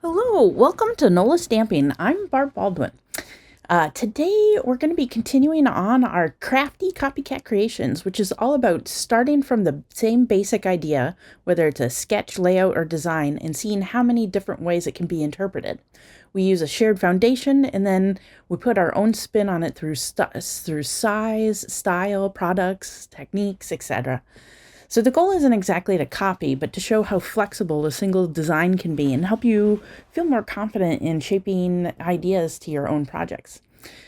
Hello, welcome to NOLA Stamping. I'm Barb Baldwin. Today we're going to be continuing on our Crafty Copycat creations, which is all about starting from the same basic idea, whether it's a sketch, layout, or design, and seeing how many different ways it can be interpreted. We use a shared foundation, and then we put our own spin on it through size, style, products, techniques, etc. So the goal isn't exactly to copy, but to show how flexible a single design can be and help you feel more confident in shaping ideas to your own projects.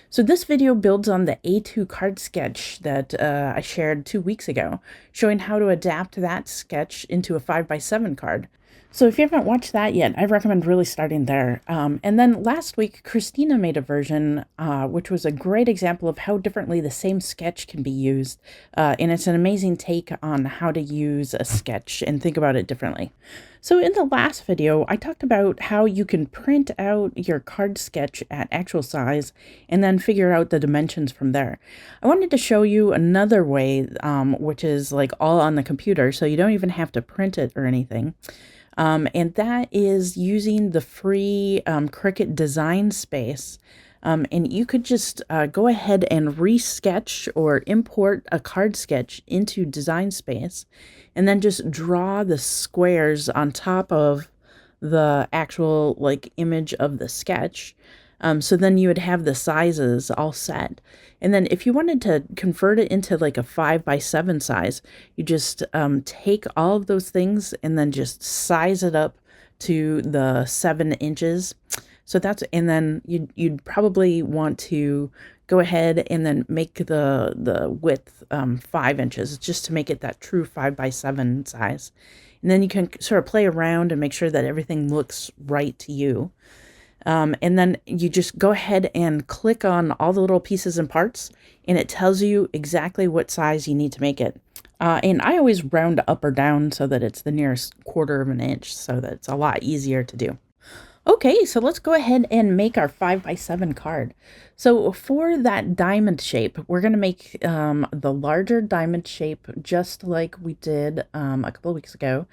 So this video builds on the A2 card sketch that I shared 2 weeks ago, showing how to adapt that sketch into a 5x7 card. So if you haven't watched that yet, I recommend really starting there. And then last week, Christina made a version, which was a great example of how differently the same sketch can be used. And it's an amazing take on how to use a sketch and think about it differently. So in the last video, I talked about how you can print out your card sketch at actual size and then figure out the dimensions from there. I wanted to show you another way, which is like all on the computer, so you don't even have to print it or anything. And that is using the free Cricut design space. And you could just go ahead and resketch or import a card sketch into design space and then just draw the squares on top of the actual like image of the sketch. So then you would have the sizes all set. And then if you wanted to convert it into like a 5x7 size, you just take all of those things and then just size it up to the 7 inches. So that's, and then you'd probably want to go ahead and then make the width 5 inches just to make it that true 5x7 size. And then you can sort of play around and make sure that everything looks right to you. And then you just go ahead and click on all the little pieces and parts, and it tells you exactly what size you need to make it. And I always round up or down so that it's the nearest 1/4 of an inch, so that it's a lot easier to do. Okay, so let's go ahead and make our 5x7 card. So for that diamond shape, we're going to make the larger diamond shape just like we did a couple of weeks ago.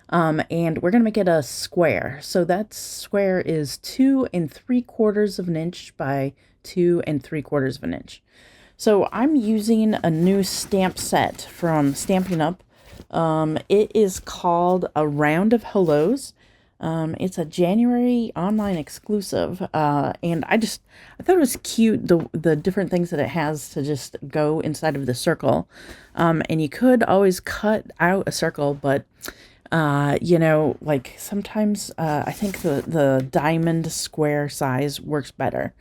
And we're going to make it a square. So that square is 2 3/4 of an inch by 2 3/4 of an inch. So I'm using a new stamp set from Stampin' Up. It is called A Round of Hellos. It's a January online exclusive, and I thought it was cute, the different things that it has to just go inside of the circle. And you could always cut out a circle, but you know, like sometimes I think the diamond square size works better.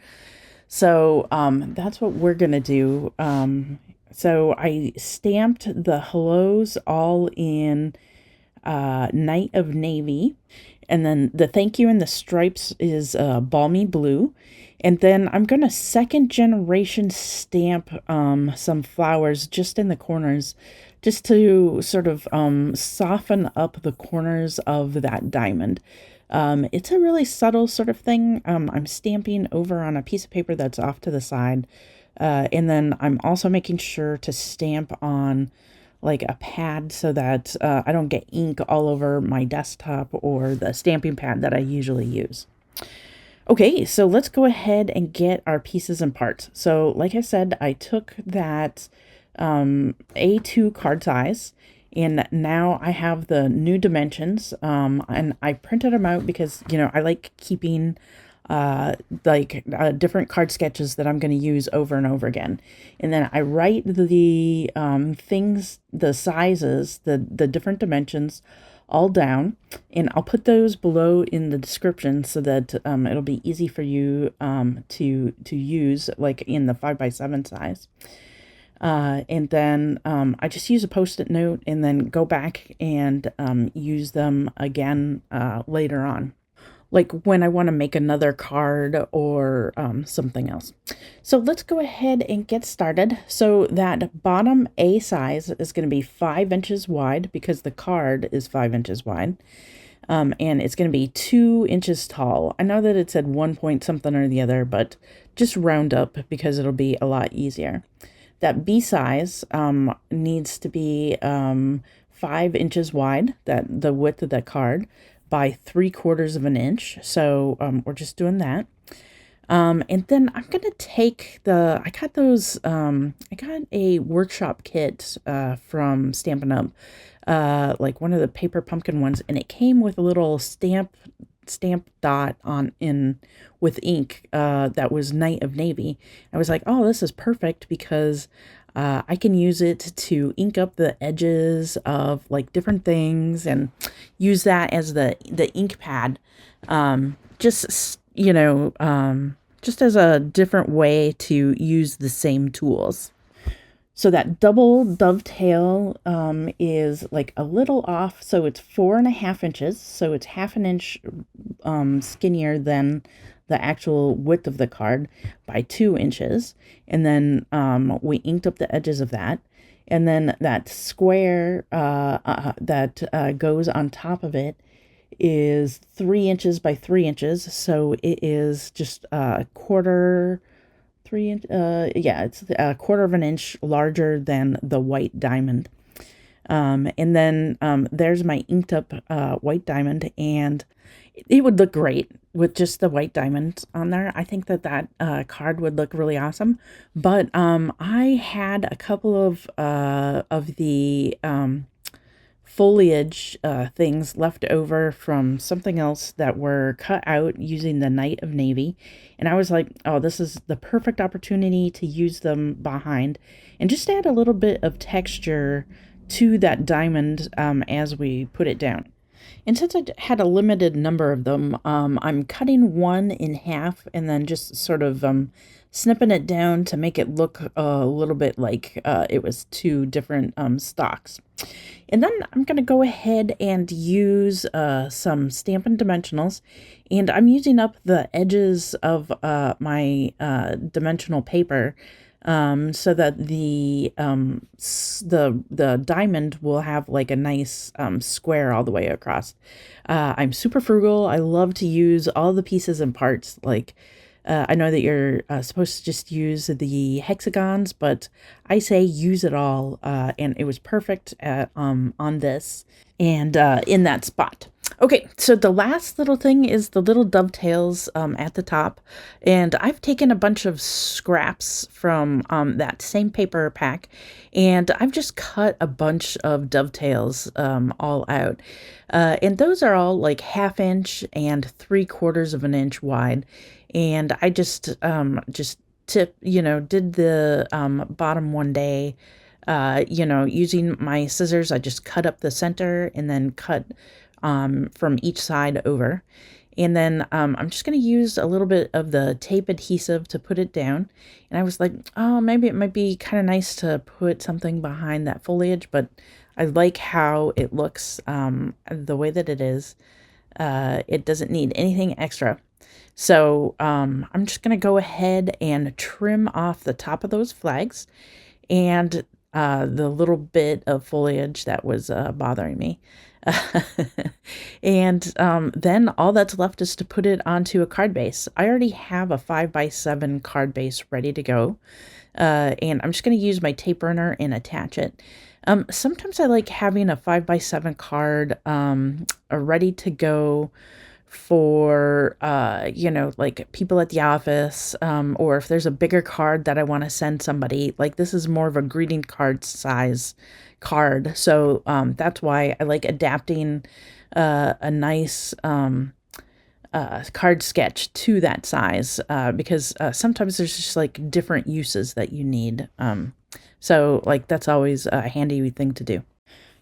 So that's what we're gonna do. So I stamped the hellos all in Night of Navy, and then the thank you and the stripes is balmy blue. And then I'm gonna second generation stamp some flowers just in the corners, just to sort of soften up the corners of that diamond. It's a really subtle sort of thing. I'm stamping over on a piece of paper that's off to the side. And then I'm also making sure to stamp on like a pad so that I don't get ink all over my desktop or the stamping pad that I usually use. Okay, so let's go ahead and get our pieces and parts. So like I said, I took that A2 card size, and now I have the new dimensions, and I printed them out because, you know, I like keeping different card sketches that I'm going to use over and over again. And then I write the things, the sizes, the different dimensions all down, and I'll put those below in the description so that it'll be easy for you to use, like in the 5x7 size. And then I just use a post-it note and then go back and use them again later on, like when I want to make another card or something else. So let's go ahead and get started. So that bottom A size is going to be 5 inches wide because the card is 5 inches wide. And it's going to be 2 inches tall. I know that it said 1 point something or the other, but just round up because it'll be a lot easier. That B size needs to be 5 inches wide, that the width of that card, by 3/4 of an inch. So we're just doing that. And then I'm gonna take I got those, I got a workshop kit from Stampin' Up, like one of the paper pumpkin ones, and it came with a little stamp dot on in with ink that was Night of Navy. I was like, oh, this is perfect because I can use it to ink up the edges of like different things and use that as the ink pad. Just just as a different way to use the same tools. So that double dovetail is like a little off, so it's 4.5 inches, so it's 1/2 inch skinnier than the actual width of the card by 2 inches. And then we inked up the edges of that. And then that square that goes on top of it is 3 inches by 3 inches. So it is just a quarter, 3 inch, yeah, it's a 1/4 of an inch larger than the white diamond. And then there's my inked up white diamond, and it would look great with just the white diamond on there. I think that card would look really awesome. But I had a couple of the foliage things left over from something else that were cut out using the Night of Navy. And I was like, oh, this is the perfect opportunity to use them behind and just add a little bit of texture to that diamond as we put it down. And since I had a limited number of them, I'm cutting one in half and then just sort of snipping it down to make it look a little bit like it was two different stalks. And then I'm going to go ahead and use some Stampin' Dimensionals, and I'm using up the edges of my dimensional paper so that the diamond will have like a nice square all the way across. I'm super frugal. I love to use all the pieces and parts. Like I know that you're supposed to just use the hexagons, but I say use it all, and it was perfect on this and in that spot. Okay, so the last little thing is the little dovetails at the top, and I've taken a bunch of scraps from that same paper pack, and I've just cut a bunch of dovetails all out, and those are all like 1/2 inch and 3/4 of an inch wide, and I just did the bottom one day. Using my scissors, I just cut up the center and then cut from each side over. And then I'm just going to use a little bit of the tape adhesive to put it down. And I was like, oh, maybe it might be kind of nice to put something behind that foliage, but I like how it looks the way that it is. It doesn't need anything extra. So I'm just going to go ahead and trim off the top of those flags and the little bit of foliage that was bothering me. And then all that's left is to put it onto a card base. I already have a 5x7 card base ready to go. And I'm just going to use my tape runner and attach it. Sometimes I like having a 5x7 card ready to go for like people at the office, or if there's a bigger card that I want to send somebody. Like this is more of a greeting card size card, so that's why I like adapting a nice card sketch to that size, because sometimes there's just like different uses that you need, so like that's always a handy thing to do.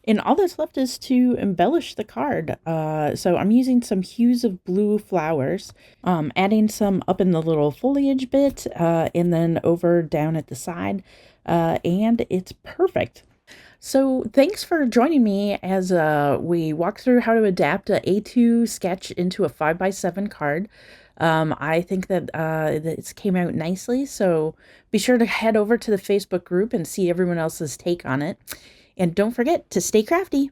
And all that's left is to embellish the card. So I'm using some hues of blue flowers, adding some up in the little foliage bit, and then over down at the side, and it's perfect. So thanks for joining me as we walk through how to adapt a A2 sketch into a 5x7 card. I think that this came out nicely, so be sure to head over to the Facebook group and see everyone else's take on it. And don't forget to stay crafty.